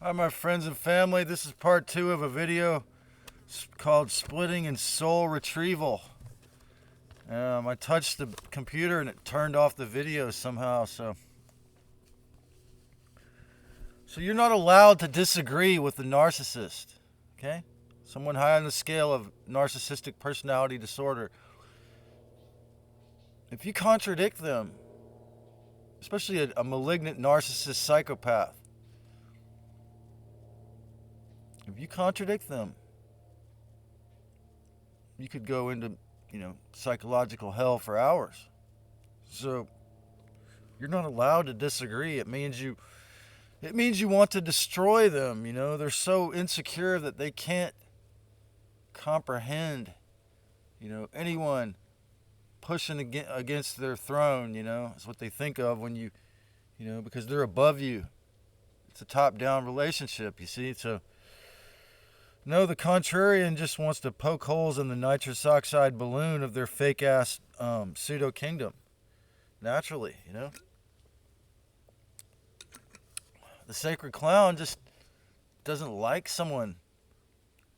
Hi, my friends and family. This is part 2 of a video called Splitting and Soul Retrieval. I touched the computer and it turned off the video somehow. So you're not allowed to disagree with the narcissist, okay? Someone high on the scale of narcissistic personality disorder. If you contradict them, especially a malignant narcissist psychopath, if you contradict them, you could go into, psychological hell for hours. So you're not allowed to disagree. It means you want to destroy them. They're so insecure that they can't comprehend, anyone pushing against their throne. Is what they think of when because they're above you. It's a top-down relationship, you see. So no, the contrarian just wants to poke holes in the nitrous oxide balloon of their fake-ass pseudo kingdom. Naturally, The sacred clown just doesn't like someone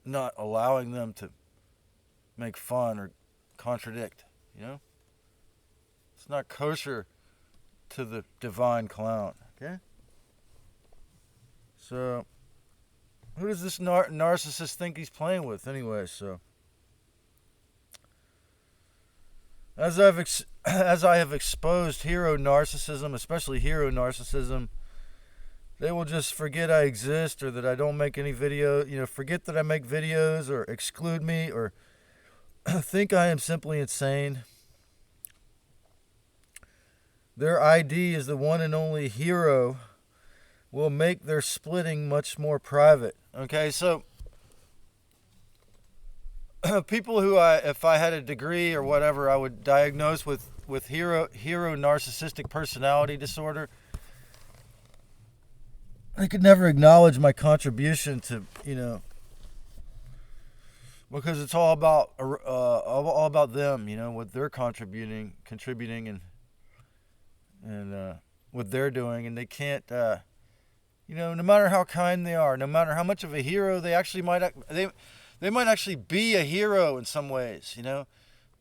not allowing them to make fun or contradict, It's not kosher to the divine clown, okay? So, who does this narcissist think he's playing with anyway? So, as I have exposed hero narcissism, especially hero narcissism, they will just forget I exist or that I don't make any video, forget that I make videos or exclude me or think I am simply insane. Their ID is the one and only hero will make their splitting much more private. Okay, so people who if I had a degree or whatever, I would diagnose with hero narcissistic personality disorder. They could never acknowledge my contribution to, because it's all about them, what they're contributing and what they're doing, and they can't, no matter how kind they are, no matter how much of a hero they actually they might actually be a hero in some ways,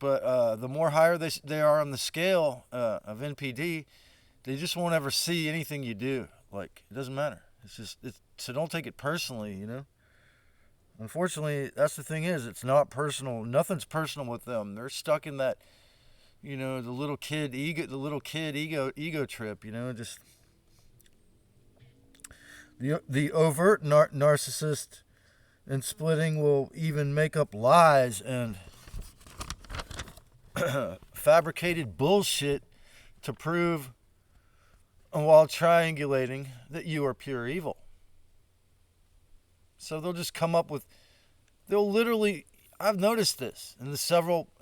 but the more higher they are on the scale of NPD, they just won't ever see anything you do. Like, it doesn't matter. So don't take it personally, Unfortunately, that's the thing is, it's not personal. Nothing's personal with them. They're stuck in that, the little kid ego trip, just the overt narcissist and splitting will even make up lies and fabricated bullshit to prove, while triangulating, that you are pure evil. So they'll just come up with, they'll literally, I've noticed this in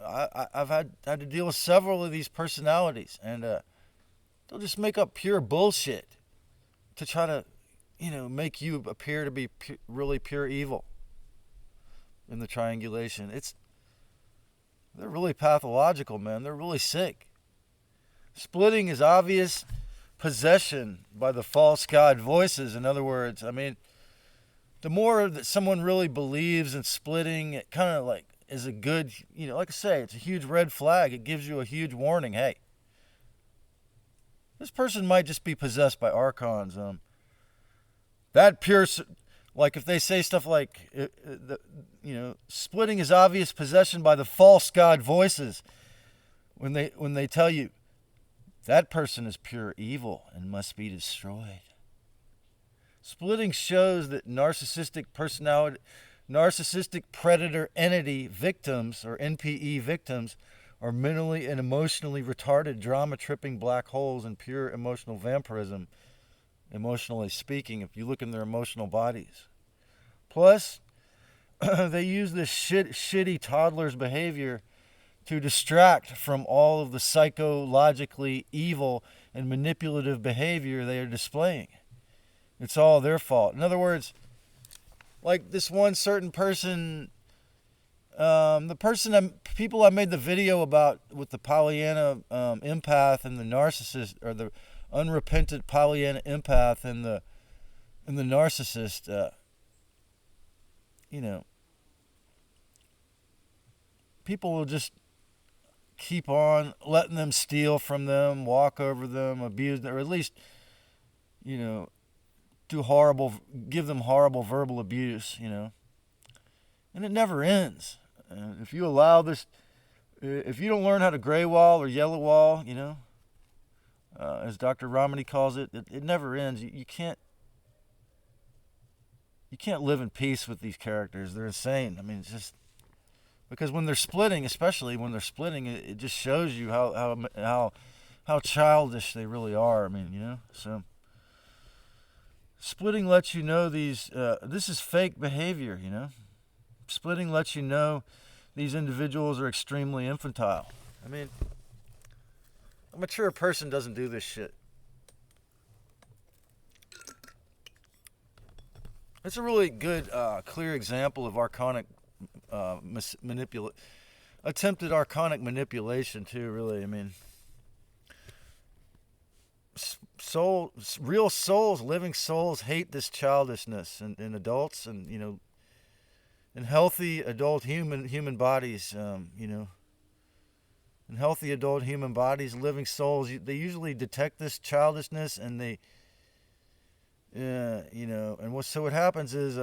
I've had to deal with several of these personalities, and they'll just make up pure bullshit to try to, make you appear to be really pure evil in the triangulation. They're really pathological, man. They're really sick. Splitting is obvious possession by the false god voices. In other words, the more that someone really believes in splitting, it kind of like is a good, like I say, it's a huge red flag. It gives you a huge warning. Hey, this person might just be possessed by archons. That pure, like if they say stuff like, splitting is obvious possession by the false god voices. When they tell you that person is pure evil and must be destroyed. Splitting shows that narcissistic predator entity victims, or NPE victims, are mentally and emotionally retarded, drama-tripping black holes in pure emotional vampirism, emotionally speaking, if you look in their emotional bodies. Plus, they use this shitty toddler's behavior to distract from all of the psychologically evil and manipulative behavior they are displaying. It's all their fault. In other words, like this one certain person, people I made the video about with the Pollyanna empath and the narcissist, or the unrepentant Pollyanna empath and And the narcissist, you know, people will just keep on letting them steal from them, walk over them, abuse them, or at least, you know, give them horrible verbal abuse, you know. And it never ends. If you allow this, if you don't learn how to gray wall or yellow wall, you know, as Dr. Romney calls it, it never ends. You can't live in peace with these characters. They're insane. I mean, it's just because when they're splitting, especially when they're splitting, it just shows you how childish they really are. I mean, you know, so splitting lets you know this is fake behavior, you know. Splitting lets you know these individuals are extremely infantile. I mean, a mature person doesn't do this shit. It's a really good, clear example of archonic attempted archonic manipulation too. Really, I mean, real souls, living souls hate this childishness in adults, and you know, in healthy adult human bodies, you know, in healthy adult human bodies, living souls, they usually detect this childishness, and they, you know, and what happens is,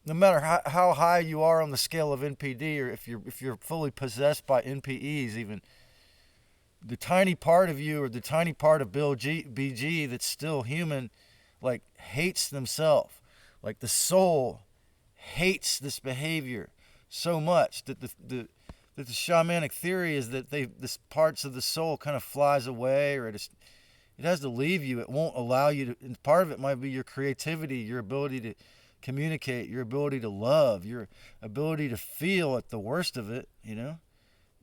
no matter how high you are on the scale of NPD, or if you're fully possessed by NPEs, even the tiny part of you, or the tiny part of BG that's still human, like hates themselves. Like the soul hates this behavior so much that the shamanic theory is that this parts of the soul kind of flies away, or it has to leave you. It won't allow you to. And part of it might be your creativity, your ability to communicate, your ability to love, your ability to feel at the worst of it, you know,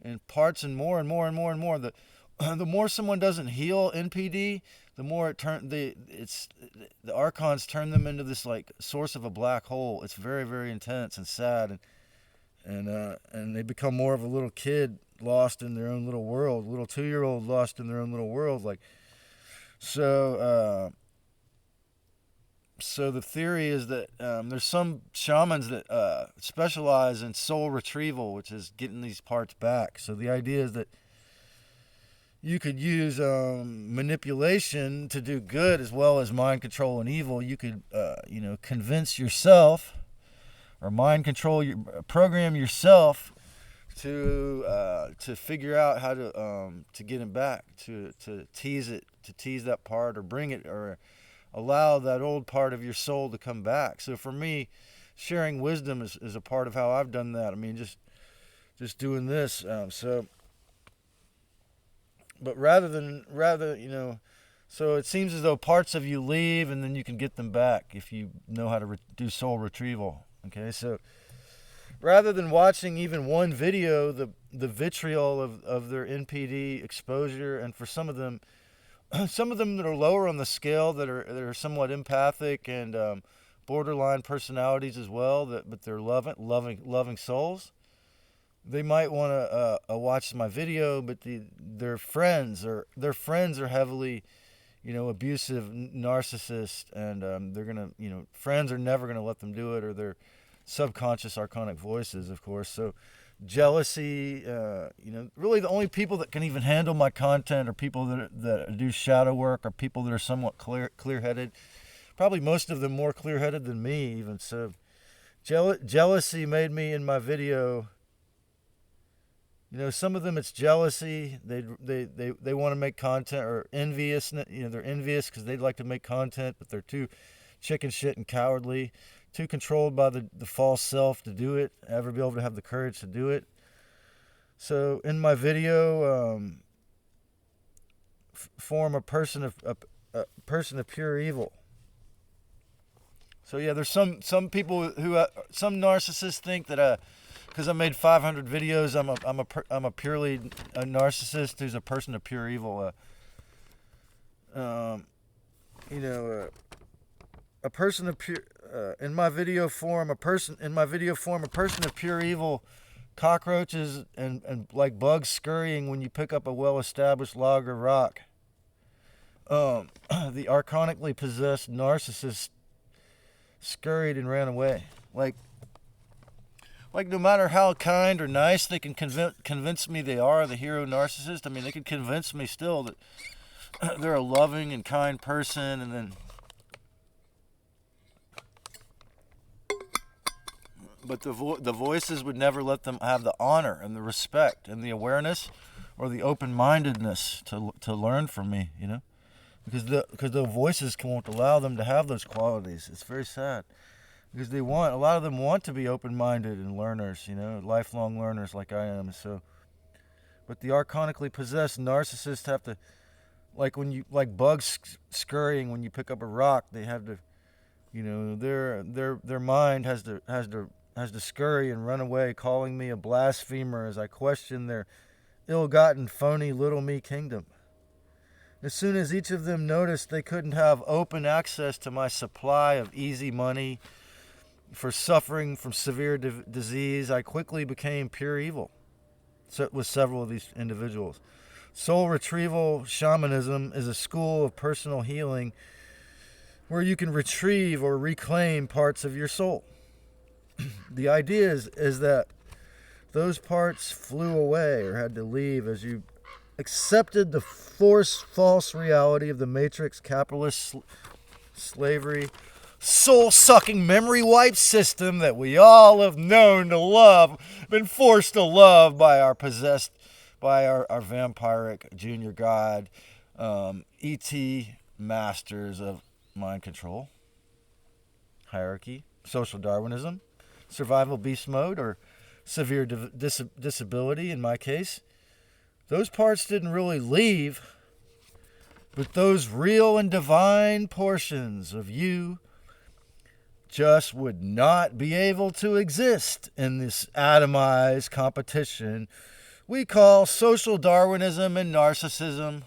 and parts, and more and more and more and more. The more someone doesn't heal NPD, the more the archons turn them into this like source of a black hole. It's very, very intense and sad, and they become more of a little kid lost in their own little world, little 2-year-old lost in their own little world, like so. So the theory is that there's some shamans that specialize in soul retrieval, which is getting these parts back. So the idea is that you could use manipulation to do good as well as mind control and evil. You could, you know, convince yourself, or mind control, program yourself to figure out how to get him back, to tease that part, or bring it, or allow that old part of your soul to come back. So for me, sharing wisdom is a part of how I've done that. I mean, just doing this. But rather, you know, so it seems as though parts of you leave, and then you can get them back if you know how to do soul retrieval. Okay, so rather than watching even one video, the vitriol of their NPD exposure, and for some of them that are lower on the scale, that are somewhat empathic and borderline personalities as well, but they're loving souls. They might want to watch my video, but their friends are heavily, you know, abusive narcissists, and they're gonna, you know, friends are never gonna let them do it, or their subconscious archonic voices, of course. So jealousy, you know, really the only people that can even handle my content are people that do shadow work, or people that are somewhat clear-headed. Probably most of them more clear-headed than me, even. So jealousy made me in my video. You know, some of them it's jealousy. They want to make content, or envious. You know, they're envious because they'd like to make content, but they're too chicken shit and cowardly, too controlled by the false self to do it, ever be able to have the courage to do it. So in my video, form a person of pure evil. So yeah, there's some people who some narcissists think that because I made 500 videos, I'm a purely a narcissist who's a person of pure evil. You know, a person of pure in my video form a person of pure evil, cockroaches and like bugs scurrying when you pick up a well-established log or rock. the archonically possessed narcissist scurried and ran away. Like no matter how kind or nice they can convince me they are the hero narcissist, I mean, they could convince me still that they're a loving and kind person, and then, but the voices would never let them have the honor and the respect and the awareness or the open-mindedness to learn from me, you know, because the voices won't allow them to have those qualities. It's very sad. Because a lot of them want to be open-minded and learners, you know, lifelong learners like I am. So, but the archonically possessed narcissists have to, like bugs scurrying when you pick up a rock, they have to, you know, their mind has to scurry and run away, calling me a blasphemer as I question their ill-gotten, phony little me kingdom. As soon as each of them noticed they couldn't have open access to my supply of easy money for suffering from severe disease, I quickly became pure evil with several of these individuals. Soul-Retrieval shamanism is a school of personal healing where you can retrieve or reclaim parts of your soul. The idea is that those parts flew away or had to leave as you accepted the false reality of the matrix capitalist slavery soul-sucking memory wipe system that we all have known to love, been forced to love by our vampiric junior god, E.T. masters of mind control, hierarchy, social Darwinism, survival beast mode, or severe disability in my case. Those parts didn't really leave, but those real and divine portions of you just would not be able to exist in this atomized competition we call social Darwinism and narcissism,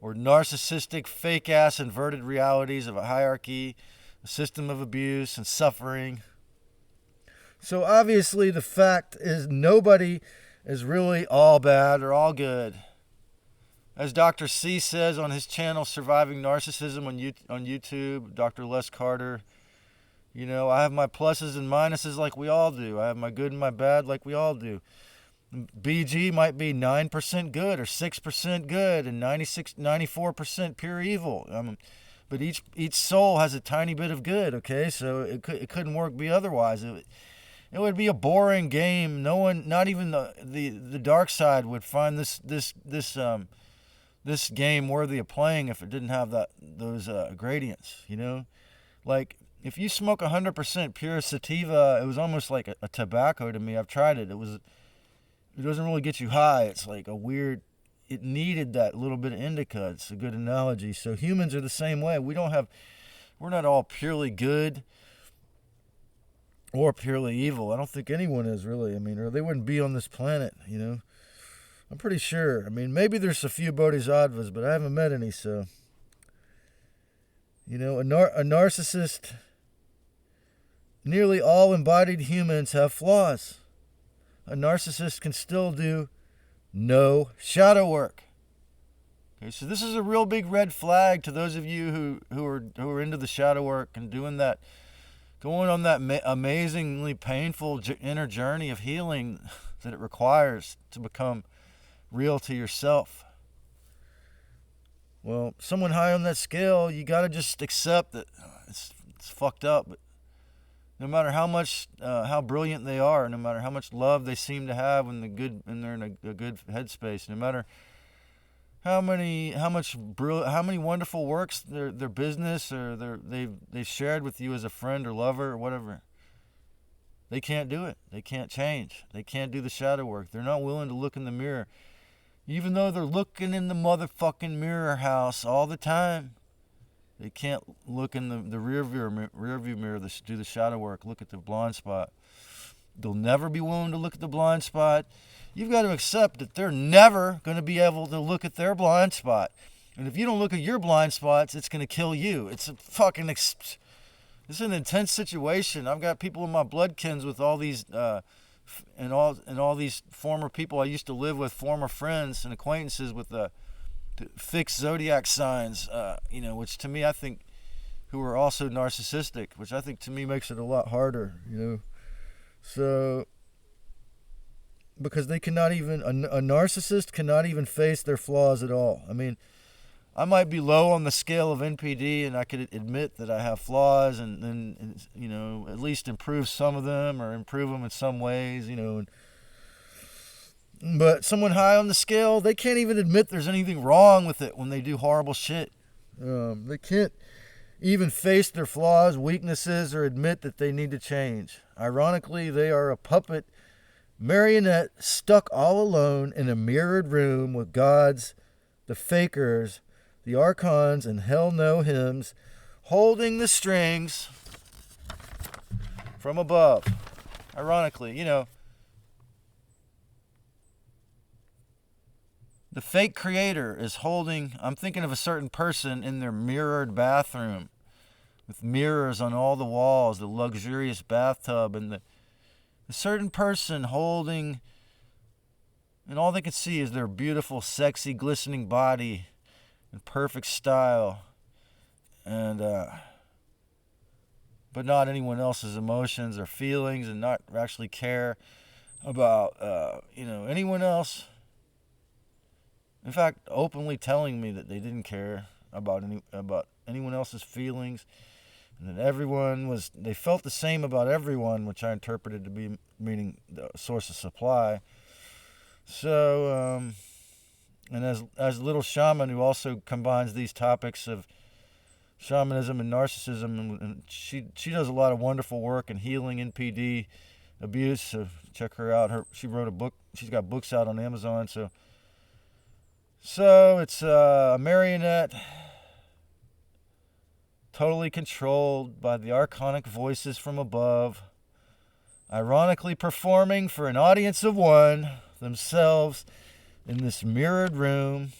or narcissistic fake-ass inverted realities of a hierarchy, a system of abuse and suffering. So obviously the fact is nobody is really all bad or all good. As Dr. C says on his channel, Surviving Narcissism on YouTube, Dr. Les Carter, you know, I have my pluses and minuses like we all do. I have my good and my bad like we all do. BG might be 9% good or 6% good and 94% pure evil. But each soul has a tiny bit of good, okay? So it couldn't be otherwise. It would be a boring game. No one, not even the dark side, would find this game worthy of playing if it didn't have those gradients, you know? Like, if you smoke 100% pure sativa, it was almost like a tobacco to me. I've tried it. It doesn't really get you high. It's like it needed that little bit of indica. It's a good analogy. So humans are the same way. We're not all purely good or purely evil. I don't think anyone is really. I mean, or they wouldn't be on this planet, you know? I'm pretty sure. I mean, maybe there's a few bodhisattvas, but I haven't met any, so. You know, a narcissist, nearly all embodied humans have flaws. A narcissist can still do no shadow work. Okay, so this is a real big red flag to those of you who are into the shadow work and doing that, going on that amazingly painful inner journey of healing that it requires to become real to yourself. Well, someone high on that scale, you got to just accept that it's fucked up. But no matter how brilliant they are, no matter how much love they seem to have when they're in a good headspace, no matter how many wonderful works their business or they've shared with you as a friend or lover or whatever, they can't do it. They can't change. They can't do the shadow work. They're not willing to look in the mirror. Even though they're looking in the motherfucking mirror house all the time, they can't look in the rear view mirror to do the shadow work, look at the blind spot. They'll never be willing to look at the blind spot. You've got to accept that they're never going to be able to look at their blind spot. And if you don't look at your blind spots, it's going to kill you. It's it's an intense situation. I've got people in my bloodkins with all these and all these former people I used to live with, former friends and acquaintances with fixed zodiac signs, which to me I think, who are also narcissistic, which I think to me makes it a lot harder, So, because they cannot even, a narcissist cannot even face their flaws at all. I mean, I might be low on the scale of NPD, and I could admit that I have flaws, and at least improve some of them or improve them in some ways, But someone high on the scale, they can't even admit there's anything wrong with it when they do horrible shit. They can't even face their flaws, weaknesses, or admit that they need to change. Ironically, they are a puppet marionette stuck all alone in a mirrored room with gods, the fakers, the archons, and hell no hymns, holding the strings from above. Ironically, the fake creator is holding, I'm thinking of a certain person in their mirrored bathroom with mirrors on all the walls, the luxurious bathtub, and the certain person holding, and all they can see is their beautiful, sexy, glistening body in perfect style, and but not anyone else's emotions or feelings, and not actually care about anyone else. In fact, openly telling me that they didn't care about anyone else's feelings, and that they felt the same about everyone, which I interpreted to be meaning the source of supply. So, and as Little Shaman, who also combines these topics of shamanism and narcissism, and she does a lot of wonderful work in healing NPD abuse. So check her out. She wrote a book. She's got books out on Amazon. So it's a marionette, totally controlled by the archonic voices from above, ironically performing for an audience of one themselves in this mirrored room.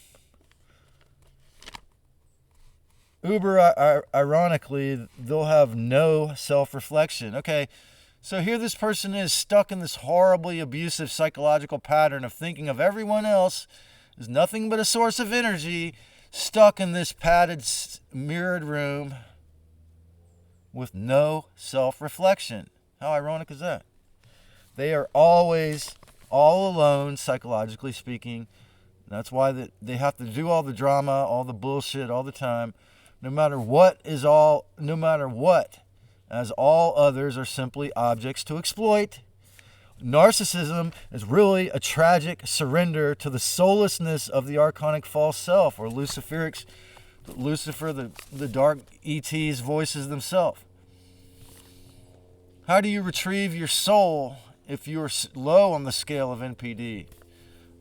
Ironically, they'll have no self-reflection. Okay, so here this person is stuck in this horribly abusive psychological pattern of thinking of everyone else is nothing but a source of energy, stuck in this padded, mirrored room with no self-reflection. How ironic is that? They are always all alone, psychologically speaking. That's why they have to do all the drama, all the bullshit, all the time, no matter what, as all others are simply objects to exploit. Narcissism is really a tragic surrender to the soullessness of the archonic false self, or Lucifer, the dark ET's voices themselves. How do you retrieve your soul if you're low on the scale of NPD?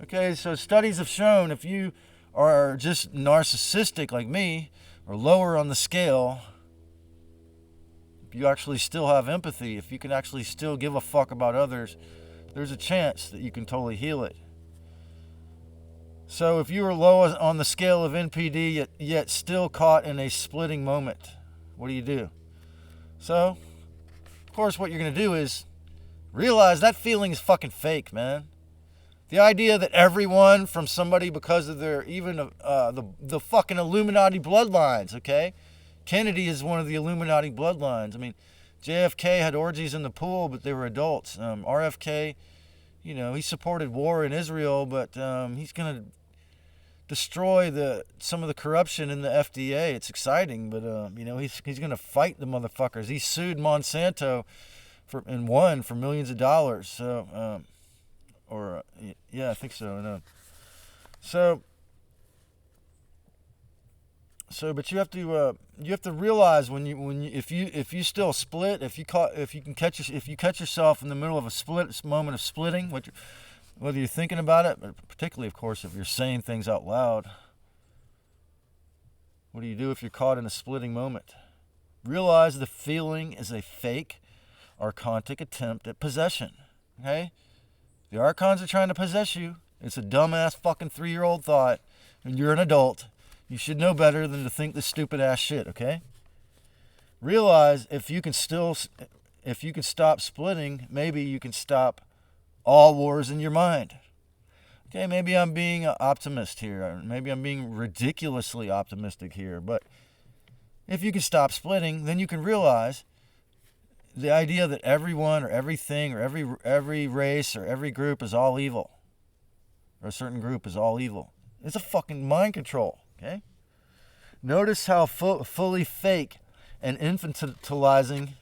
Okay, so studies have shown if you are just narcissistic like me, or lower on the scale, if you actually still have empathy, if you can actually still give a fuck about others, there's a chance that you can totally heal it. So if you are low on the scale of NPD, yet still caught in a splitting moment, what do? So, of course, what you're going to do is realize that feeling is fucking fake, man. The idea that everyone from somebody, because of their, even the fucking Illuminati bloodlines, okay? Kennedy is one of the Illuminati bloodlines. I mean, JFK had orgies in the pool, but they were adults. RFK, he supported war in Israel, but he's going to destroy some of the corruption in the FDA. It's exciting, but he's going to fight the motherfuckers. He sued Monsanto and won for millions of dollars. So, yeah, I think so. But you have to realize if you still split, if you catch yourself in the middle of a moment of splitting, whether you're thinking about it, but particularly, of course, if you're saying things out loud. What do you do if you're caught in a splitting moment? Realize the feeling is a fake, archontic attempt at possession. Okay? The archons are trying to possess you. It's a dumbass fucking 3-year-old thought, and you're an adult. You should know better than to think this stupid ass shit, okay? Realize if you can stop splitting, maybe you can stop all wars in your mind. Okay, maybe I'm being an optimist here. Or maybe I'm being ridiculously optimistic here. But if you can stop splitting, then you can realize the idea that everyone or everything or every race or every group is all evil, or a certain group is all evil. It's a fucking mind control, okay? Notice how fully fake and infantilizing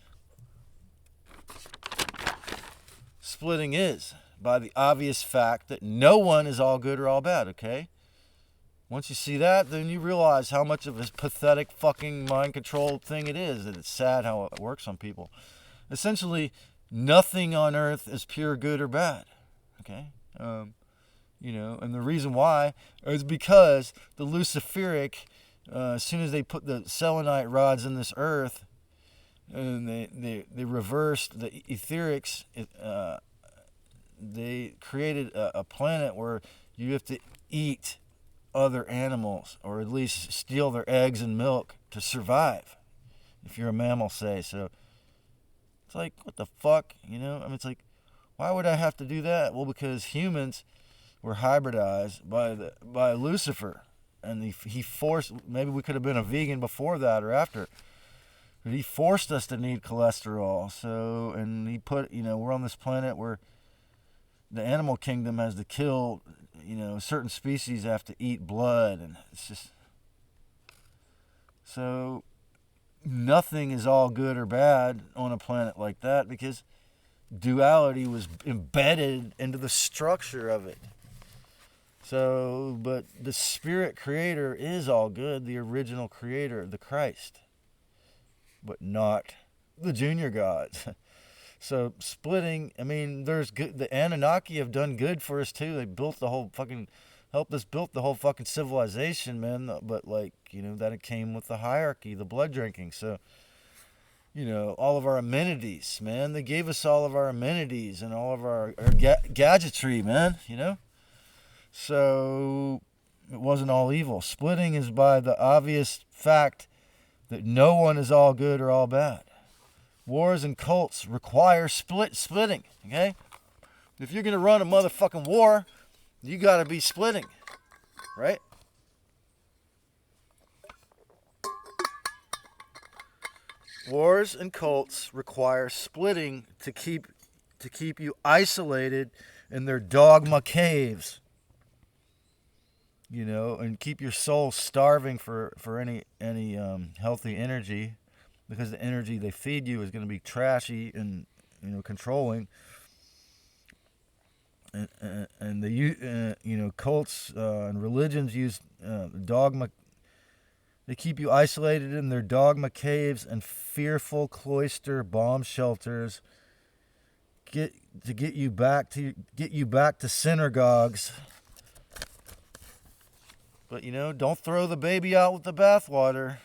splitting is by the obvious fact that no one is all good or all bad, okay? Once you see that, then you realize how much of a pathetic fucking mind control thing it is, that it's sad how it works on people. Essentially, nothing on earth is pure good or bad, okay? And the reason why is because the Luciferic, as soon as they put the selenite rods in this earth, and they reversed the etherics, they created a planet where you have to eat other animals, or at least steal their eggs and milk to survive, if you're a mammal, say. So it's like, what the fuck, it's like, why would I have to do that? Well, because humans were hybridized by Lucifer, and he forced. Maybe we could have been a vegan before that or after, but he forced us to need cholesterol. So, and he put, we're on this planet where the animal kingdom has to kill, certain species have to eat blood, and it's just, so nothing is all good or bad on a planet like that, because duality was embedded into the structure of it. So, but the spirit creator is all good, the original creator, the Christ, but not the junior gods. So splitting, there's good. The Anunnaki have done good for us too. They built the whole fucking, helped us build the whole fucking civilization, man. But that it came with the hierarchy, the blood drinking. So, all of our amenities, man. They gave us all of our amenities and all of our gadgetry, man. So it wasn't all evil. Splitting is by the obvious fact that no one is all good or all bad. Wars and cults require splitting, okay? If you're going to run a motherfucking war, you got to be splitting, right? Wars and cults require splitting to keep you isolated in their dogma caves, and keep your soul starving for any healthy energy. Because the energy they feed you is going to be trashy and controlling, and they cults and religions use dogma. They keep you isolated in their dogma caves and fearful cloister bomb shelters. Get you back to synagogues. But don't throw the baby out with the bathwater.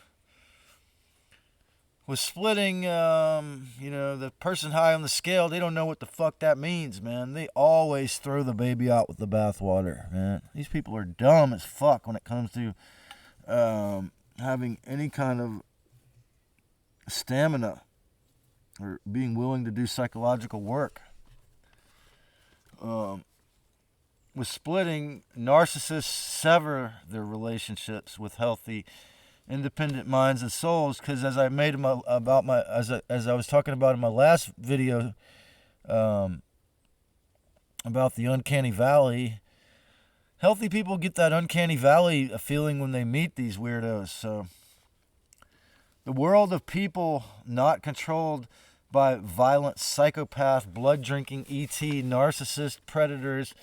With splitting, the person high on the scale, they don't know what the fuck that means, man. They always throw the baby out with the bathwater, man. These people are dumb as fuck when it comes to having any kind of stamina or being willing to do psychological work. With splitting, narcissists sever their relationships with healthy, independent minds and souls, because as I was talking about in my last video about the uncanny valley, healthy people get that uncanny valley feeling when they meet these weirdos. So the world of people not controlled by violent psychopath, blood drinking ET, narcissist predators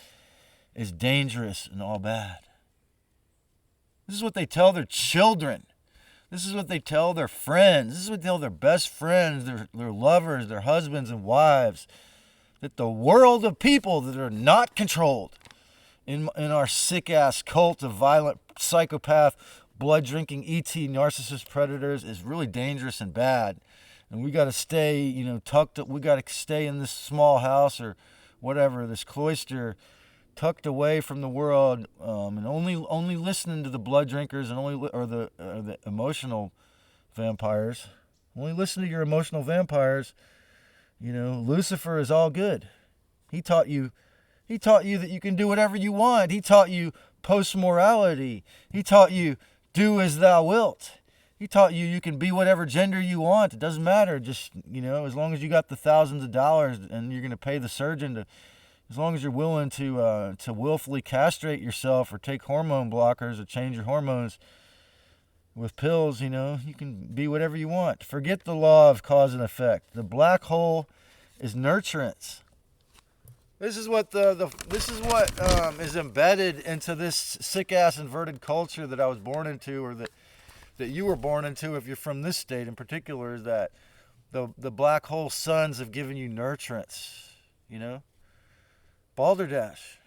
is dangerous and all bad. This is what they tell their children. This is what they tell their friends. This is what they tell their best friends, their lovers, their husbands and wives. That the world of people that are not controlled in our sick-ass cult of violent psychopath, blood-drinking ET narcissist predators is really dangerous and bad. And we got to stay, tucked up. We got to stay in this small house or whatever, this cloister, tucked away from the world, and only listening to the blood drinkers and the emotional vampires. Only listen to your emotional vampires. Lucifer is all good. He taught you He taught you that you can do whatever you want. He taught you post-morality. He taught you do as thou wilt. He taught you can be whatever gender you want. It doesn't matter. Just, as long as you got the thousands of dollars and you're going to pay the surgeon to, as long as you're willing to willfully castrate yourself or take hormone blockers or change your hormones with pills, you can be whatever you want. Forget the law of cause and effect. The black hole is nurturance. This is what is embedded into this sick ass inverted culture that I was born into, or that you were born into if you're from this state in particular, is that the black hole suns have given you nurturance, Balderdash.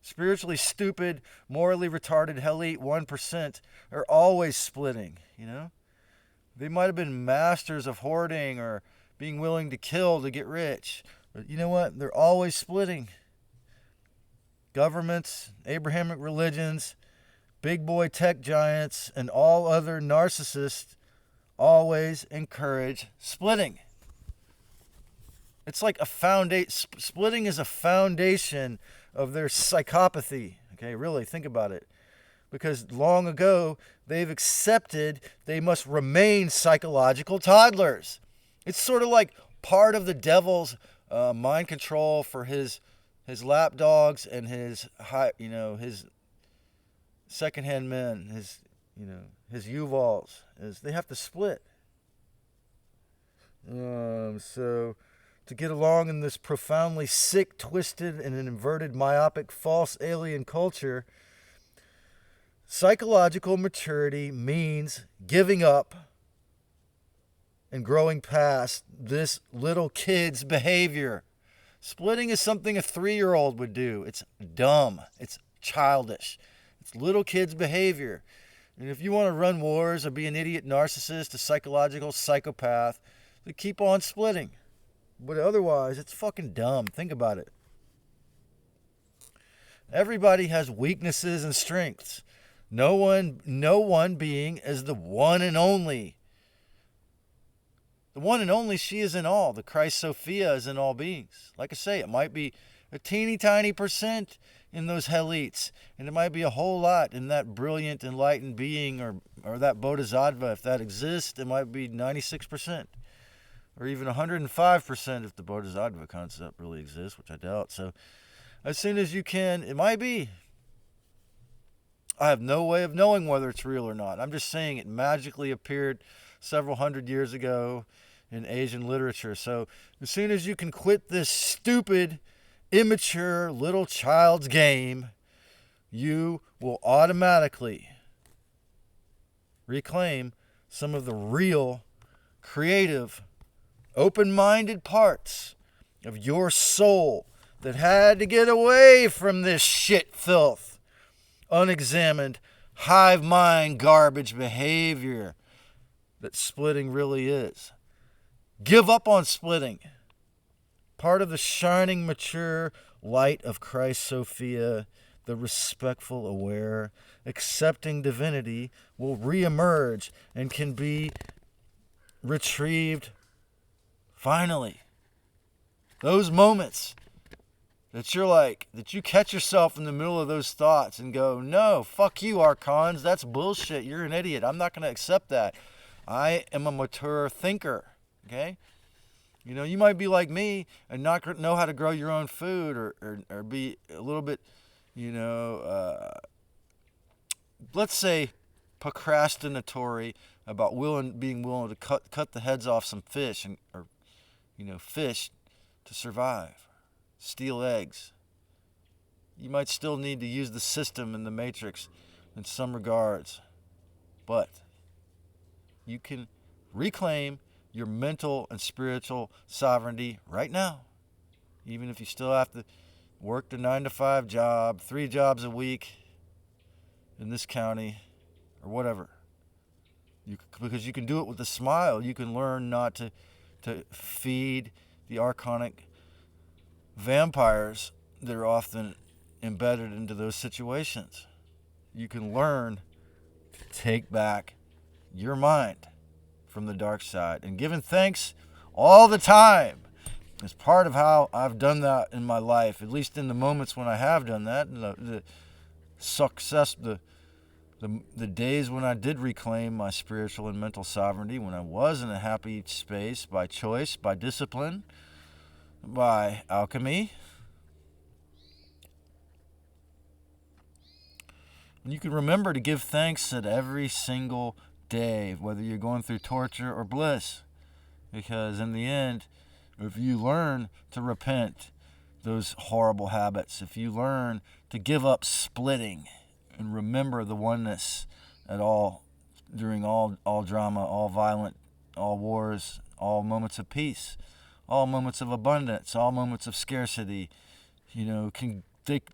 Spiritually stupid, morally retarded, hell-eat 1% are always splitting, They might have been masters of hoarding or being willing to kill to get rich. But you know what? They're always splitting. Governments, Abrahamic religions, big boy tech giants, and all other narcissists always encourage splitting. It's like splitting is a foundation of their psychopathy. Okay, really, think about it. Because long ago, they've accepted they must remain psychological toddlers. It's sort of like part of the devil's mind control for his lap dogs and his his secondhand men, his U-Vols, is they have to split. So to get along in this profoundly sick, twisted, and an inverted, myopic, false alien culture, psychological maturity means giving up and growing past this little kid's behavior. Splitting is something a 3-year-old would do. It's dumb. It's childish. It's little kids' behavior. And if you want to run wars or be an idiot narcissist, a psychological psychopath, then keep on splitting. But otherwise, it's fucking dumb. Think about it. Everybody has weaknesses and strengths. No one being is the one and only. The one and only she is in all. The Christ Sophia is in all beings. Like I say, it might be a teeny tiny % in those hell-eats, and it might be a whole lot in that brilliant, enlightened being, or that bodhisattva. If that exists, it might be 96%, or even 105% if the bodhisattva concept really exists, which I doubt. So as soon as you can, it might be. I have no way of knowing whether it's real or not. I'm just saying it magically appeared several hundred years ago in Asian literature. So as soon as you can quit this stupid, immature little child's game, you will automatically reclaim some of the real, creative, open-minded parts of your soul that had to get away from this shit filth, unexamined, hive mind garbage behavior that splitting really is. Give up on splitting. Part of the shining, mature light of Christ Sophia, the respectful, aware, accepting divinity will reemerge and can be retrieved finally. Those moments that you're like, that you catch yourself in the middle of those thoughts and go, no, fuck you, archons, that's bullshit, you're an idiot, I'm not going to accept that. I am a mature thinker, okay? You might be like me and not know how to grow your own food, or be a little bit, let's say procrastinatory about being willing to cut the heads off some fish, or fish to survive, steal eggs. You might still need to use the system in the matrix in some regards, but you can reclaim your mental and spiritual sovereignty right now. Even if you still have to work the 9-to-5 job, 3 jobs a week in this county, or whatever. Because you can do it with a smile. You can learn not to feed the archonic vampires that are often embedded into those situations. You can learn to take back your mind from the dark side, and giving thanks all the time It's part of how I've done that in my life, at least in the moments when I have done that, and the success, the days when I did reclaim my spiritual and mental sovereignty, when I was in a happy space by choice, by discipline, by alchemy. And you can remember to give thanks at every single day, whether you're going through torture or bliss. Because in the end, if you learn to repent those horrible habits, if you learn to give up splitting and remember the oneness at all, during all drama, all violent, all wars, all moments of peace, all moments of abundance, all moments of scarcity,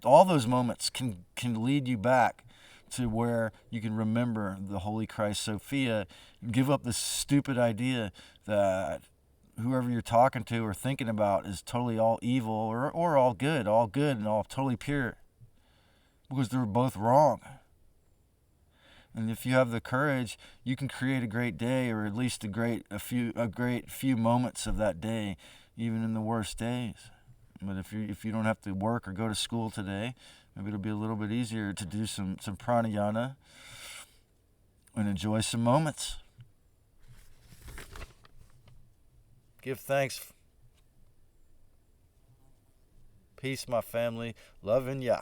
all those moments can lead you back to where you can remember the Holy Christ Sophia and give up this stupid idea that whoever you're talking to or thinking about is totally all evil or all good and all totally pure, because they're both wrong. And if you have the courage, you can create a great day, or at least a great few moments of that day, even in the worst days. But if you don't have to work or go to school today, maybe it'll be a little bit easier to do some pranayama and enjoy some moments. Give thanks. Peace, my family. Love and ya.